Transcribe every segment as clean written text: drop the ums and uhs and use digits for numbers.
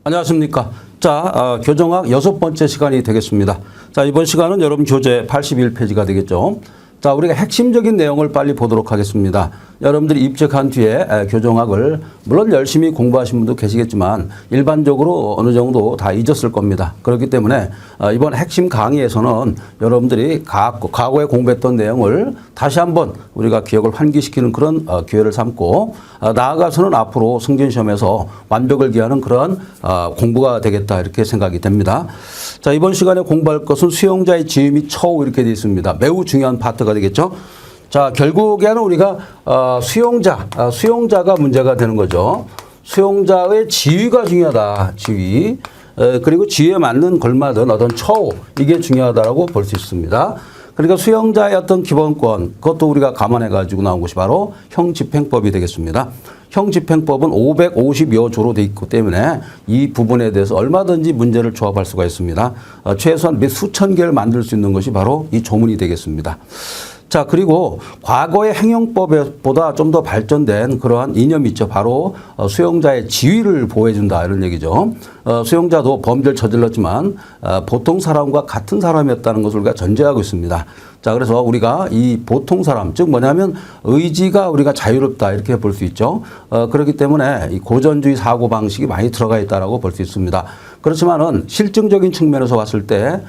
안녕하십니까. 자, 교정학 6번째 시간이 되겠습니다. 자, 이번 시간은 여러분 교재 81페이지가 되겠죠. 자, 우리가 핵심적인 내용을 빨리 보도록 하겠습니다. 여러분들이 입직한 뒤에 교정학을 물론 열심히 공부하신 분도 계시겠지만 일반적으로 어느 정도 다 잊었을 겁니다. 그렇기 때문에 이번 핵심 강의에서는 여러분들이 과거에 공부했던 내용을 다시 한번 우리가 기억을 환기시키는 그런 기회를 삼고 나아가서는 앞으로 승진시험에서 완벽을 기하는 그런 공부가 되겠다 이렇게 생각이 됩니다. 자, 이번 시간에 공부할 것은 수용자의 지위 및 처우 이렇게 되어 있습니다. 매우 중요한 파트가 되겠죠. 자, 결국에는 우리가 수용자가 문제가 되는 거죠. 수용자의 지위가 중요하다. 지위. 그리고 지위에 맞는 걸맞은 어떤 처우. 이게 중요하다고 볼 수 있습니다. 그러니까 수용자의 어떤 기본권, 그것도 우리가 감안해 가지고 나온 것이 바로 형집행법이 되겠습니다. 형집행법은 550여 조로 되어 있기 때문에 이 부분에 대해서 얼마든지 문제를 조합할 수가 있습니다. 최소한 몇 수천 개를 만들 수 있는 것이 바로 이 조문이 되겠습니다. 자, 그리고 과거의 행정법보다 좀 더 발전된 그러한 이념이 있죠. 바로 수용자의 지위를 보호해준다 이런 얘기죠. 수용자도 범죄를 저질렀지만 보통 사람과 같은 사람이었다는 것을 우리가 전제하고 있습니다. 자, 그래서 우리가 이 보통 사람, 즉 뭐냐면 의지가 우리가 자유롭다 이렇게 볼 수 있죠. 그렇기 때문에 이 고전주의 사고방식이 많이 들어가 있다고 볼 수 있습니다. 그렇지만은 실증적인 측면에서 봤을 때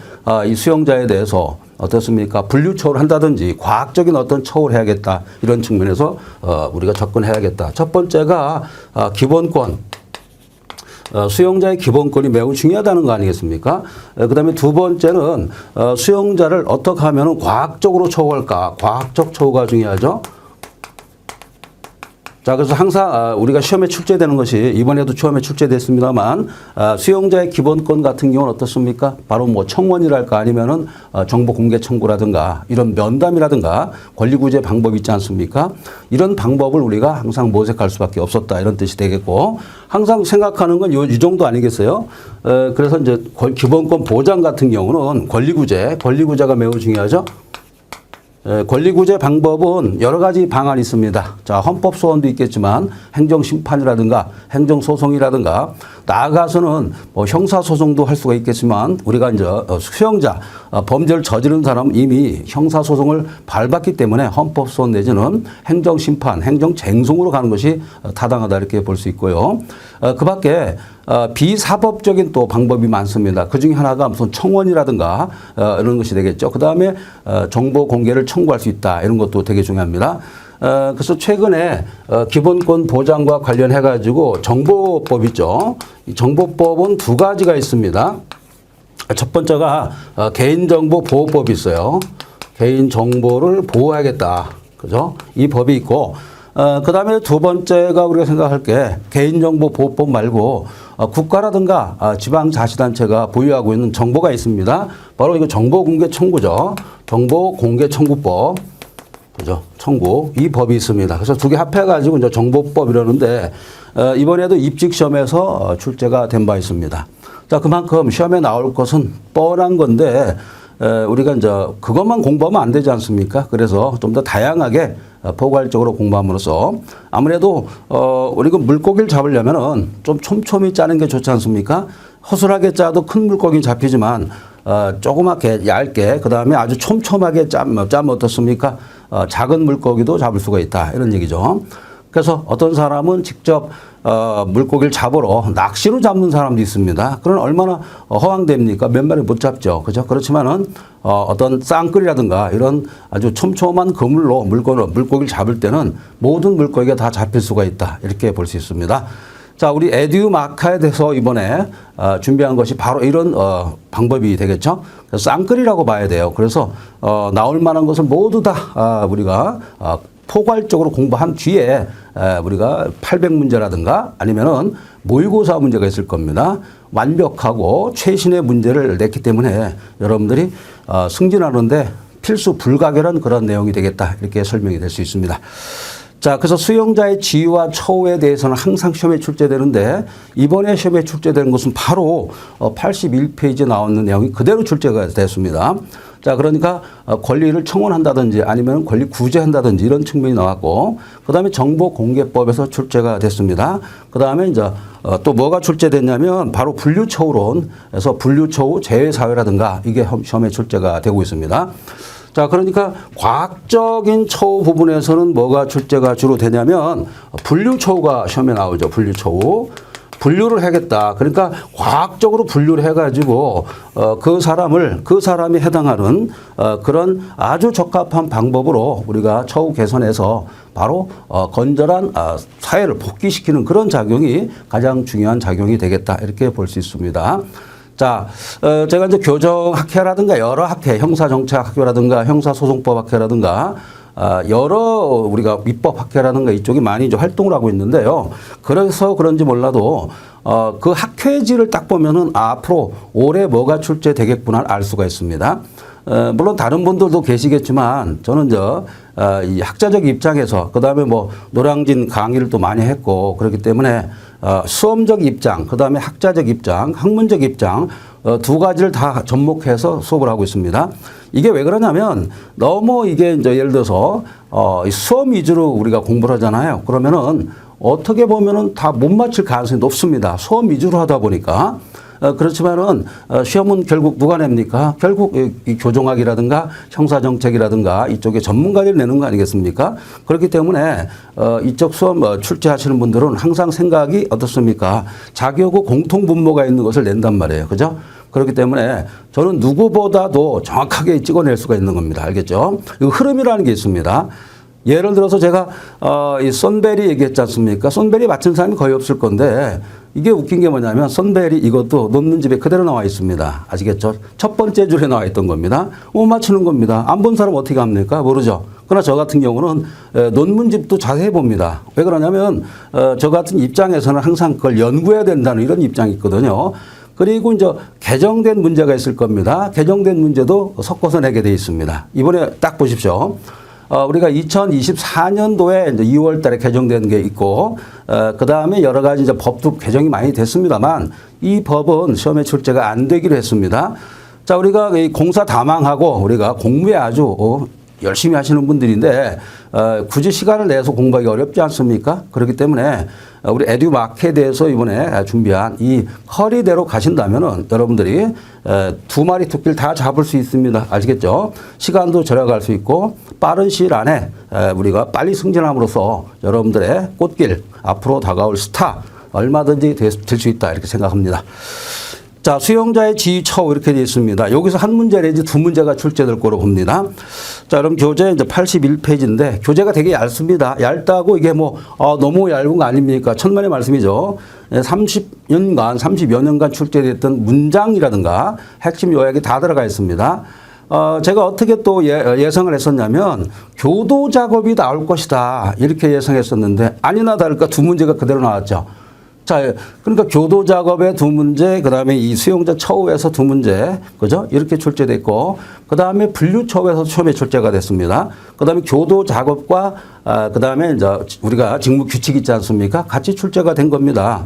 이 수용자에 대해서 어떻습니까? 분류 처우를 한다든지 과학적인 어떤 처우를 해야겠다. 이런 측면에서 우리가 접근해야겠다. 첫 번째가 기본권. 수용자의 기본권이 매우 중요하다는 거 아니겠습니까? 그 다음에 두 번째는 수용자를 어떻게 하면 과학적으로 처우할까? 과학적 처우가 중요하죠. 자, 그래서 항상 우리가 시험에 출제되는 것이 이번에도 시험에 출제됐습니다만 수용자의 기본권 같은 경우는 어떻습니까? 바로 뭐 청원이랄까 아니면은 정보 공개 청구라든가 이런 면담이라든가 권리구제 방법이 있지 않습니까? 이런 방법을 우리가 항상 모색할 수밖에 없었다 이런 뜻이 되겠고 항상 생각하는 건 이 정도 아니겠어요? 그래서 이제 기본권 보장 같은 경우는 권리구제가 매우 중요하죠. 권리구제 방법은 여러 가지 방안이 있습니다. 자, 헌법소원도 있겠지만 행정심판이라든가 행정소송이라든가 나아가서는 뭐 형사소송도 할 수가 있겠지만 우리가 이제 수용자, 범죄를 저지른 사람은 이미 형사소송을 밟았기 때문에 헌법소원 내지는 행정심판, 행정쟁송으로 가는 것이 타당하다 이렇게 볼 수 있고요. 그 밖에 비사법적인 또 방법이 많습니다. 그 중에 하나가 무슨 청원이라든가 이런 것이 되겠죠. 그 다음에 정보 공개를 청구할 수 있다. 이런 것도 되게 중요합니다. 그래서 최근에 기본권 보장과 관련해 가지고 정보법 있죠. 이 정보법은 두 가지가 있습니다. 첫 번째가 개인정보 보호법이 있어요. 개인정보를 보호하겠다. 그죠? 이 법이 있고 그 다음에 두 번째가 우리가 생각할 게 개인정보보호법 말고 국가라든가 지방자치단체가 보유하고 있는 정보가 있습니다. 바로 이거 정보공개 청구죠. 정보공개청구법. 그죠? 청구. 이 법이 있습니다. 그래서 두 개 합해가지고 이제 정보법 이러는데 이번에도 입직시험에서 출제가 된 바 있습니다. 자, 그만큼 시험에 나올 것은 뻔한 건데 우리가 이제 그것만 공부하면 안 되지 않습니까? 그래서 좀 더 다양하게 포괄적으로 공부함으로써 아무래도 우리가 물고기를 잡으려면은 좀 촘촘히 짜는 게 좋지 않습니까? 허술하게 짜도 큰 물고기는 잡히지만 조그맣게 얇게 그 다음에 아주 촘촘하게 짜면 어떻습니까? 작은 물고기도 잡을 수가 있다 이런 얘기죠. 그래서 어떤 사람은 직접 물고기를 잡으러 낚시로 잡는 사람도 있습니다. 그건 얼마나 허황됩니까? 몇 마리 못 잡죠. 그죠? 그렇지만은 어떤 쌍끌이라든가 이런 아주 촘촘한 그물로 물고기를 잡을 때는 모든 물고기가 다 잡힐 수가 있다. 이렇게 볼 수 있습니다. 자, 우리 에듀마카에 대해서 이번에 준비한 것이 바로 이런 방법이 되겠죠. 그래서 쌍끌이라고 봐야 돼요. 그래서 나올 만한 것을 모두 다 우리가 포괄적으로 공부한 뒤에 우리가 800문제라든가 아니면은 모의고사 문제가 있을 겁니다. 완벽하고 최신의 문제를 냈기 때문에 여러분들이 승진하는데 필수 불가결한 그런 내용이 되겠다. 이렇게 설명이 될 수 있습니다. 자, 그래서 수용자의 지위와 처우에 대해서는 항상 시험에 출제되는데 이번에 시험에 출제되는 것은 바로 81페이지에 나오는 내용이 그대로 출제가 됐습니다. 자, 그러니까 권리를 청원한다든지 아니면 권리 구제한다든지 이런 측면이 나왔고, 그 다음에 정보공개법에서 출제가 됐습니다. 그 다음에 이제 또 뭐가 출제됐냐면 바로 분류처우론에서 분류처우 재해사회라든가 이게 시험에 출제가 되고 있습니다. 자, 그러니까 과학적인 처우 부분에서는 뭐가 출제가 주로 되냐면 분류처우가 시험에 나오죠. 분류처우. 분류를 하겠다. 그러니까 과학적으로 분류를 해가지고 그 사람이 해당하는 그런 아주 적합한 방법으로 우리가 처우 개선해서 바로 건전한 사회를 복귀시키는 그런 작용이 가장 중요한 작용이 되겠다. 이렇게 볼 수 있습니다. 자, 제가 이제 교정학회라든가 여러 학회, 형사정책학교라든가 형사소송법학회라든가 여러 우리가 입법학회라든가 이쪽이 많이 이제 활동을 하고 있는데요. 그래서 그런지 몰라도 그 학회지를 딱 보면은 앞으로 올해 뭐가 출제되겠구나 알 수가 있습니다. 물론 다른 분들도 계시겠지만 저는 이 학자적 입장에서 그다음에 뭐 노량진 강의를 또 많이 했고 그렇기 때문에 수험적 입장, 그다음에 학자적 입장, 학문적 입장 두 가지를 다 접목해서 수업을 하고 있습니다. 이게 왜 그러냐면 너무 이게 이제 예를 들어서 수험 위주로 우리가 공부를 하잖아요. 그러면은 어떻게 보면은 다 못 맞힐 가능성이 높습니다. 수험 위주로 하다 보니까. 그렇지만은 시험은 결국 누가 냅니까? 결국 이 교정학이라든가 형사정책이라든가 이쪽에 전문가들이 내는 거 아니겠습니까? 그렇기 때문에 이쪽 수험 출제하시는 분들은 항상 생각이 어떻습니까? 자기하고 공통 분모가 있는 것을 낸단 말이에요. 그죠? 그렇기 때문에 저는 누구보다도 정확하게 찍어낼 수가 있는 겁니다. 알겠죠? 이 흐름이라는 게 있습니다. 예를 들어서 제가 이 선베리 얘기했지 않습니까? 선베리 맞춘 사람이 거의 없을 건데 이게 웃긴 게 뭐냐면 선베리 이것도 논문집에 그대로 나와 있습니다. 아시겠죠? 첫 번째 줄에 나와 있던 겁니다. 못 맞추는 겁니다. 안 본 사람 어떻게 합니까? 모르죠. 그러나 저 같은 경우는 논문집도 자세히 봅니다. 왜 그러냐면 저 같은 입장에서는 항상 그걸 연구해야 된다는 이런 입장이 있거든요. 그리고 이제 개정된 문제가 있을 겁니다. 개정된 문제도 섞어서 내게 돼 있습니다. 이번에 딱 보십시오. 우리가 2024년도에 이제 2월 달에 개정된 게 있고, 그 다음에 여러 가지 이제 법도 개정이 많이 됐습니다만, 이 법은 시험에 출제가 안 되기로 했습니다. 자, 우리가 이 공사 다망하고 우리가 공부에 아주 열심히 하시는 분들인데, 굳이 시간을 내서 공부하기 어렵지 않습니까? 그렇기 때문에 우리 에듀마크에 대해서 이번에 준비한 이 허리대로 가신다면은 여러분들이 두 마리 토끼를 다 잡을 수 있습니다. 아시겠죠? 시간도 절약할 수 있고 빠른 시일 안에 우리가 빨리 승진함으로써 여러분들의 꽃길 앞으로 다가올 스타 얼마든지 될 수 있다 이렇게 생각합니다. 자, 수용자의 지위 처우 이렇게 되어 있습니다. 여기서 한 문제 내지 두 문제가 출제될 거로 봅니다. 자, 그럼 교재 이제 81페이지인데 교재가 되게 얇습니다. 얇다고 이게 뭐 너무 얇은 거 아닙니까? 천만의 말씀이죠. 30여 년간 출제됐던 문장이라든가 핵심 요약이 다 들어가 있습니다. 제가 어떻게 또 예상을 했었냐면 교도 작업이 나올 것이다 이렇게 예상했었는데 아니나 다를까 두 문제가 그대로 나왔죠. 자, 그러니까 교도 작업의 두 문제, 그 다음에 이 수용자 처우에서 두 문제, 그죠? 이렇게 출제됐고, 그 다음에 분류 처우에서 처음에 출제가 됐습니다. 그 다음에 교도 작업과, 그 다음에 이제 우리가 직무 규칙 있지 않습니까? 같이 출제가 된 겁니다.